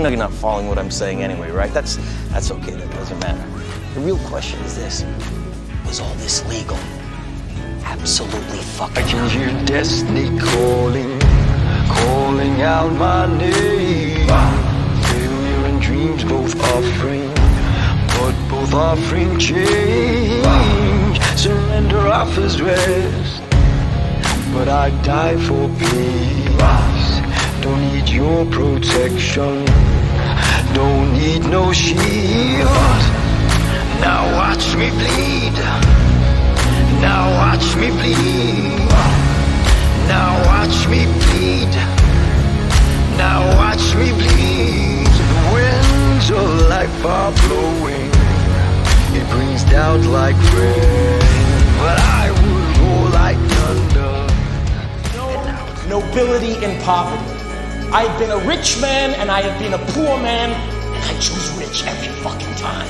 know you're not following what I'm saying anyway, right? That's okay, that doesn't matter. The real question is this: was all this legal? Absolutely fucking. I can hear destiny calling out my name. Failure and dreams both offering, but both offering change. Surrender offers rest, but I die for peace. Don't need your protection, don't need no shield. Now watch me bleed. Now watch me bleed. Now watch me bleed. Now watch me bleed. The winds of life are blowing. It brings doubt like rain, but I would roar like thunder. Nobility in poverty. I have been a rich man and I have been a poor man, and I choose rich every fucking time.